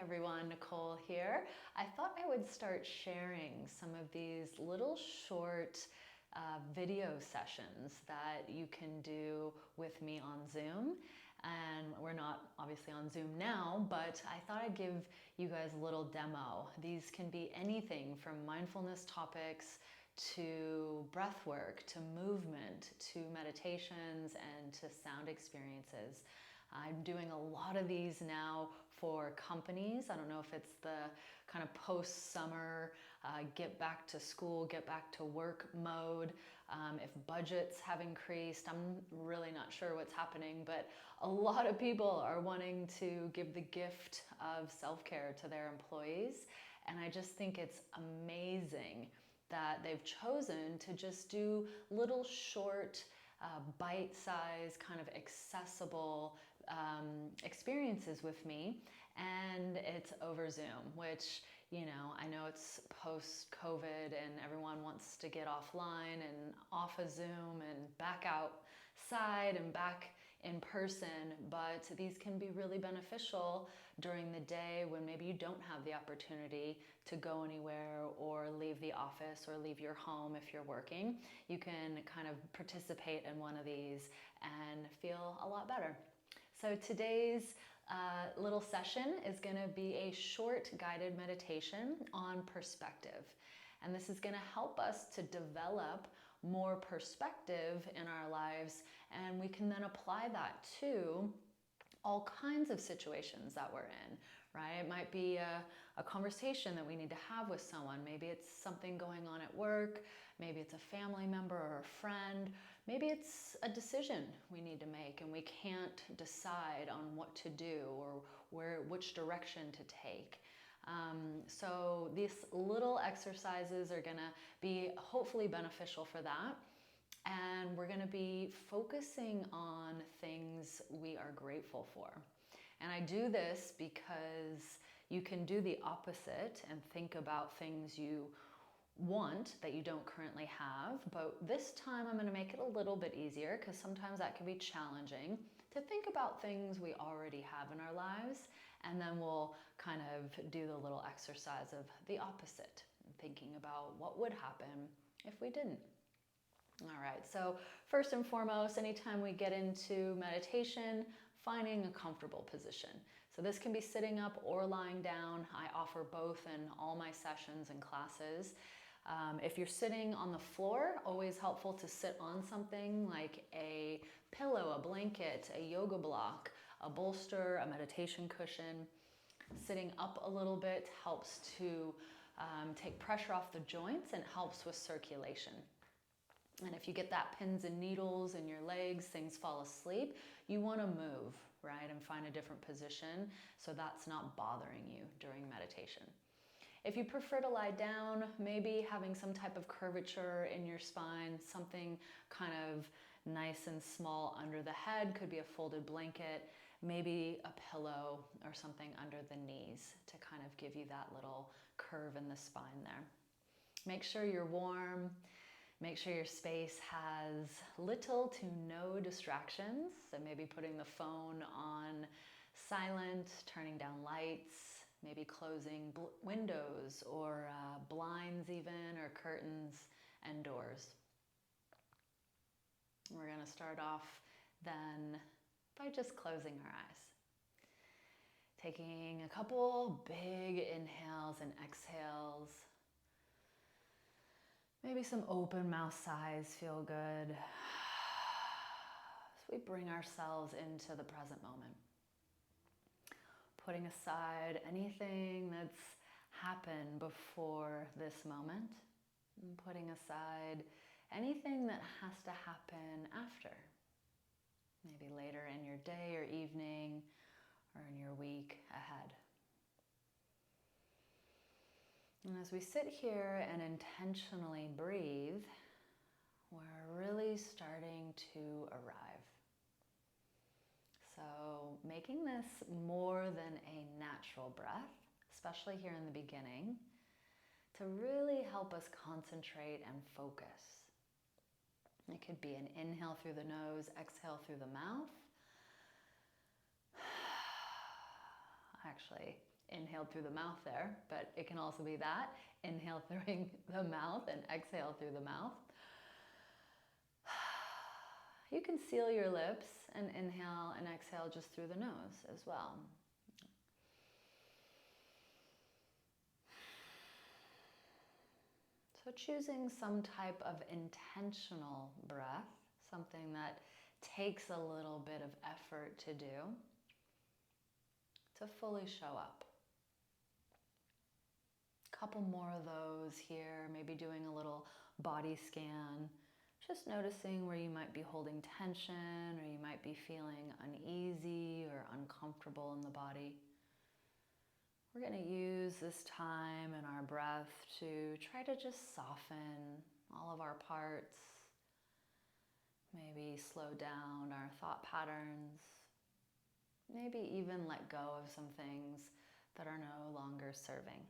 everyone, Nicole here. I thought I would start sharing some of these little short video sessions that you can do with me on Zoom. And we're not obviously on Zoom now, but I thought I'd give you guys a little demo. These can be anything from mindfulness topics to breath work, to movement, to meditations, and to sound experiences. I'm doing a lot of these now for companies. I don't know if it's the kind of post-summer, get back to school, get back to work mode. If budgets have increased, I'm really not sure what's happening, but a lot of people are wanting to give the gift of self-care to their employees. And I just think it's amazing that they've chosen to just do little short, bite-sized, kind of accessible experiences with me, and it's over Zoom, which, you know, I know it's post-COVID and everyone wants to get offline and off of Zoom and back outside and back in person, but these can be really beneficial during the day when maybe you don't have the opportunity to go anywhere or leave the office or leave your home if you're working. You can kind of participate in one of these and feel a lot better. So today's little session is going to be a short guided meditation on perspective. And this is going to help us to develop more perspective in our lives, and we can then apply that to all kinds of situations that we're in, right? It might be a conversation that we need to have with someone. Maybe it's something going on at work. Maybe it's a family member or a friend. Maybe it's a decision we need to make and we can't decide on what to do or which direction to take. So these little exercises are gonna be hopefully beneficial for that. And we're gonna be focusing on things we are grateful for. And I do this because you can do the opposite and think about things you want that you don't currently have. But this time I'm gonna make it a little bit easier because sometimes that can be challenging to think about things we already have in our lives. And then we'll kind of do the little exercise of the opposite, thinking about what would happen if we didn't. All right, so first and foremost, anytime we get into meditation, finding a comfortable position. So this can be sitting up or lying down. I offer both in all my sessions and classes. If you're sitting on the floor, always helpful to sit on something like a pillow, a blanket, a yoga block, a bolster, a meditation cushion. Sitting up a little bit helps to take pressure off the joints and helps with circulation. And if you get that pins and needles in your legs, things fall asleep, you want to move, right, and find a different position so that's not bothering you during meditation. If you prefer to lie down, maybe having some type of curvature in your spine, something kind of nice and small under the head, could be a folded blanket, maybe a pillow or something under the knees to kind of give you that little curve in the spine there. Make sure you're warm. Make sure your space has little to no distractions. So maybe putting the phone on silent, turning down lights, maybe closing windows or blinds even, or curtains and doors. We're going to start off then by just closing our eyes. Taking a couple big inhales and exhales. Maybe some open mouth sighs feel good. So we bring ourselves into the present moment. Putting aside anything that's happened before this moment. And putting aside anything that has to happen after. Maybe later in your day or evening or in your week ahead. And as we sit here and intentionally breathe, we're really starting to arrive. So making this more than a natural breath, especially here in the beginning, to really help us concentrate and focus. It could be an inhale through the nose, exhale through the mouth. Actually, inhaled through the mouth there, but it can also be that. Inhale through the mouth and exhale through the mouth. You can seal your lips and inhale and exhale just through the nose as well. So choosing some type of intentional breath, something that takes a little bit of effort to do, to fully show up. A couple more of those here, maybe doing a little body scan, just noticing where you might be holding tension or you might be feeling uneasy or uncomfortable in the body. We're going to use this time and our breath to try to just soften all of our parts, maybe slow down our thought patterns, maybe even let go of some things that are no longer serving.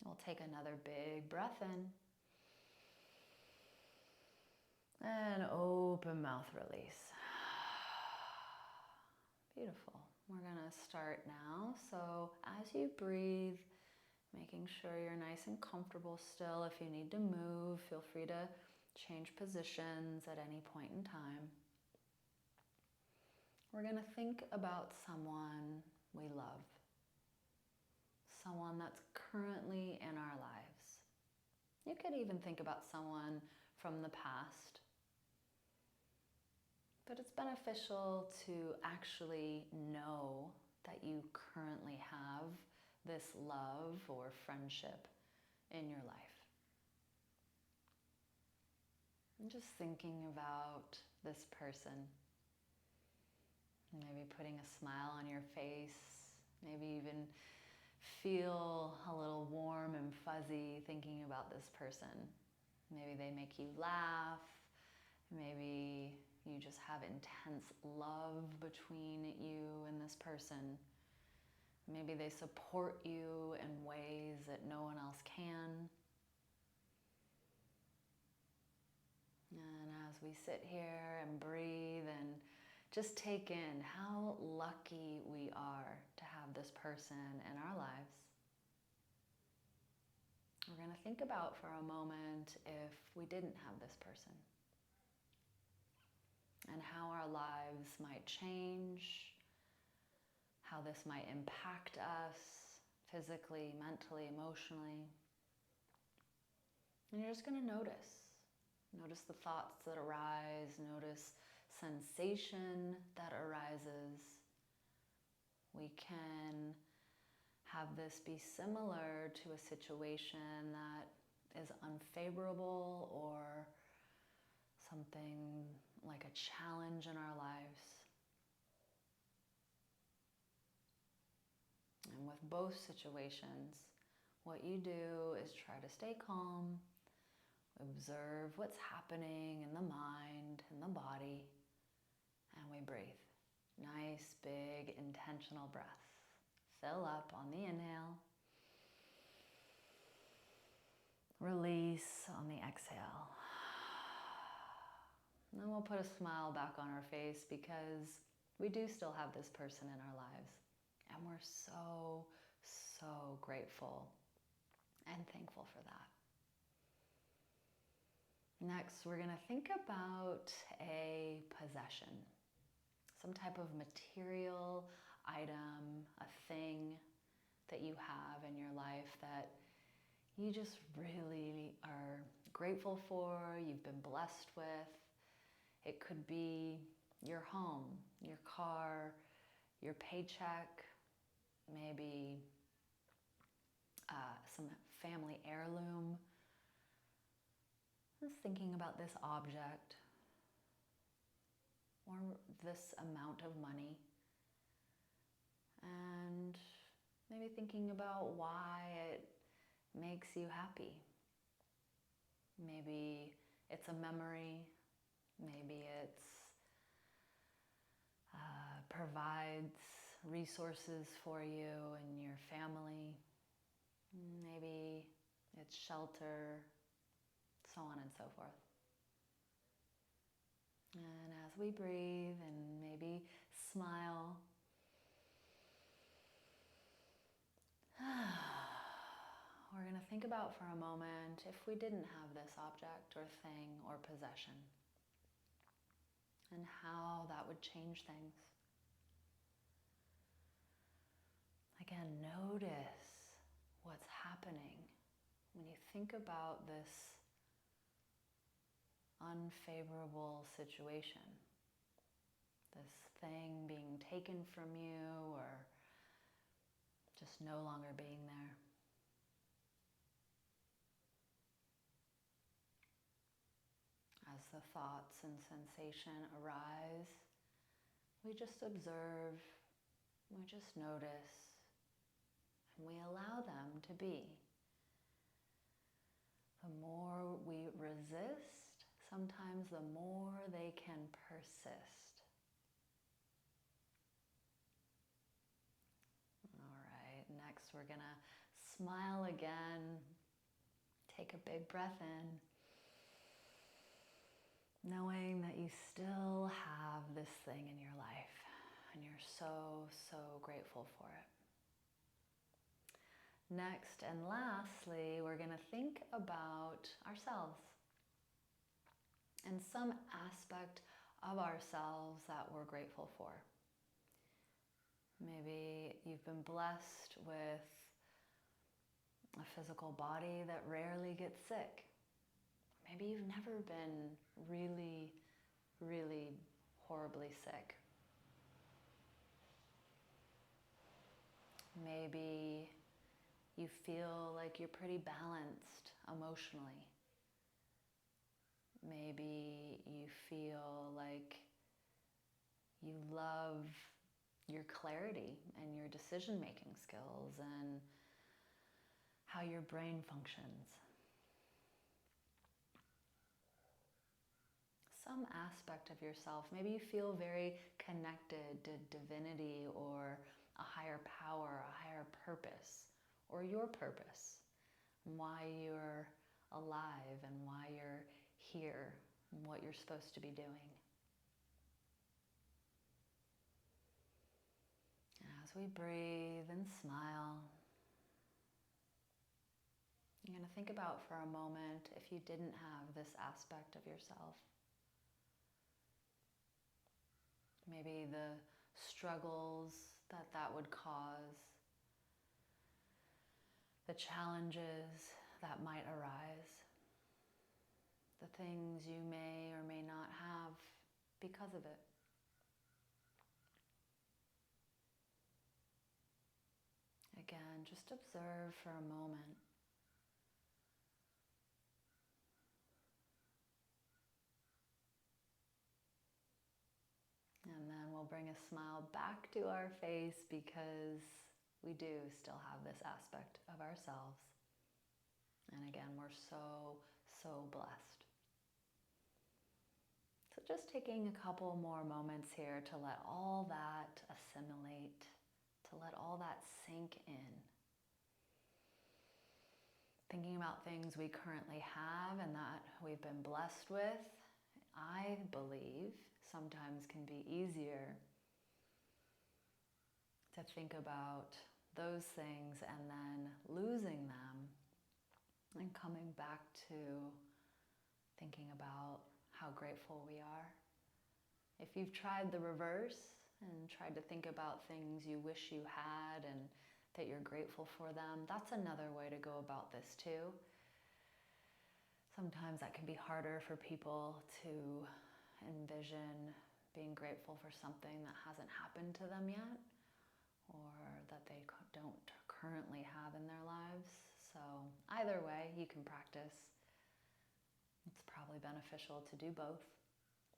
We'll take another big breath in and open mouth release. Beautiful. We're going to start now. So as you breathe, making sure you're nice and comfortable still. If you need to move, feel free to change positions at any point in time. We're going to think about someone we love, someone that's currently in our lives. You could even think about someone from the past. But it's beneficial to actually know that you currently have this love or friendship in your life. And just thinking about this person, maybe putting a smile on your face, maybe even feel a little warm and fuzzy thinking about this person. Maybe they make you laugh, maybe you just have intense love between you and this person. Maybe they support you in ways that no one else can. And as we sit here and breathe and just take in how lucky we are to have this person in our lives, we're going to think about for a moment if we didn't have this person, and how our lives might change, how this might impact us physically, mentally, emotionally. And you're just going to notice. Notice the thoughts that arise, notice sensation that arises. We can have this be similar to a situation that is unfavorable or something like a challenge in our lives. And with both situations, what you do is try to stay calm, observe what's happening in the mind, in the body, and we breathe. Nice, big, intentional breaths. Fill up on the inhale. Release on the exhale. And then we'll put a smile back on our face because we do still have this person in our lives. And we're so, so grateful and thankful for that. Next, we're going to think about a possession, some type of material item, a thing that you have in your life that you just really are grateful for, you've been blessed with. It could be your home, your car, your paycheck, maybe some family heirloom. Just thinking about this object or this amount of money, and maybe thinking about why it makes you happy. Maybe it's a memory, maybe it's provides resources for you and your family, maybe it's shelter, so on and so forth. And as we breathe and maybe smile, think about for a moment if we didn't have this object or thing or possession, and how that would change things. Again, notice what's happening when you think about this unfavorable situation, this thing being taken from you or just no longer being there. As the thoughts and sensation arise, we just observe, we just notice, and we allow them to be. The more we resist, sometimes the more they can persist. All right, next we're gonna smile again. Take a big breath in, knowing that you still have this thing in your life and you're so, so grateful for it. Next and lastly, we're going to think about ourselves and some aspect of ourselves that we're grateful for. Maybe you've been blessed with a physical body that rarely gets sick. Maybe you've never been really, really horribly sick. Maybe you feel like you're pretty balanced emotionally. Maybe you feel like you love your clarity and your decision-making skills and how your brain functions. Some aspect of yourself, maybe you feel very connected to divinity or a higher power, a higher purpose, or your purpose, and why you're alive and why you're here and what you're supposed to be doing. As we breathe and smile, you're going to think about for a moment if you didn't have this aspect of yourself. Maybe the struggles that would cause, the challenges that might arise, the things you may or may not have because of it. Again, just observe for a moment. And then we'll bring a smile back to our face because we do still have this aspect of ourselves. And again, we're so, so blessed. So just taking a couple more moments here to let all that assimilate, to let all that sink in. Thinking about things we currently have and that we've been blessed with, I believe sometimes can be easier to think about those things and then losing them and coming back to thinking about how grateful we are. If you've tried the reverse and tried to think about things you wish you had and that you're grateful for them, that's another way to go about this too. Sometimes that can be harder for people to envision being grateful for something that hasn't happened to them yet or that they don't currently have in their lives. So either way, you can practice. It's probably beneficial to do both,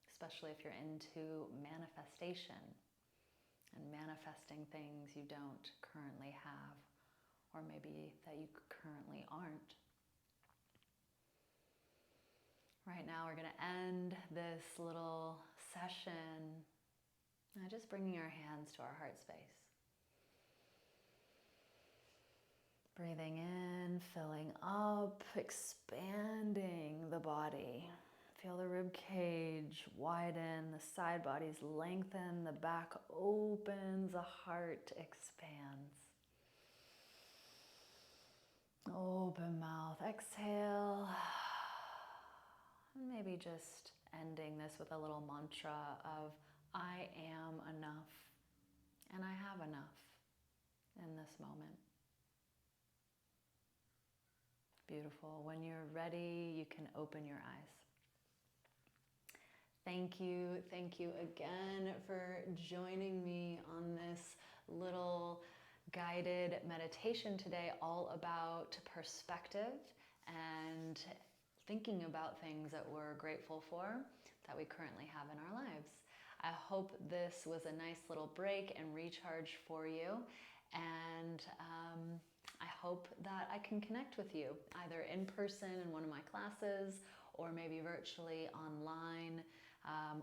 especially if you're into manifestation and manifesting things you don't currently have or maybe that you currently aren't. Right now we're going to end this little session by just bringing our hands to our heart space. Breathing in, filling up, expanding the body. Feel the rib cage widen, the side bodies lengthen, the back opens, the heart expands. Open mouth, exhale. Maybe just ending this with a little mantra of I am enough and I have enough in this moment. Beautiful. When you're ready, you can open your eyes. Thank you again for joining me on this little guided meditation today, all about perspective and thinking about things that we're grateful for that we currently have in our lives. I hope this was a nice little break and recharge for you, and I hope that I can connect with you either in person in one of my classes or maybe virtually online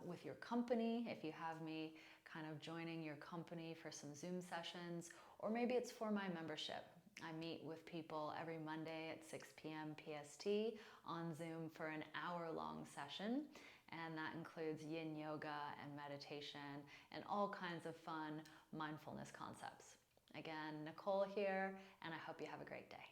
with your company, if you have me kind of joining your company for some Zoom sessions, or maybe it's for my membership. I meet with people every Monday at 6 p.m. PST on Zoom for an hour-long session, and that includes yin yoga and meditation and all kinds of fun mindfulness concepts. Again, Nicole here, and I hope you have a great day.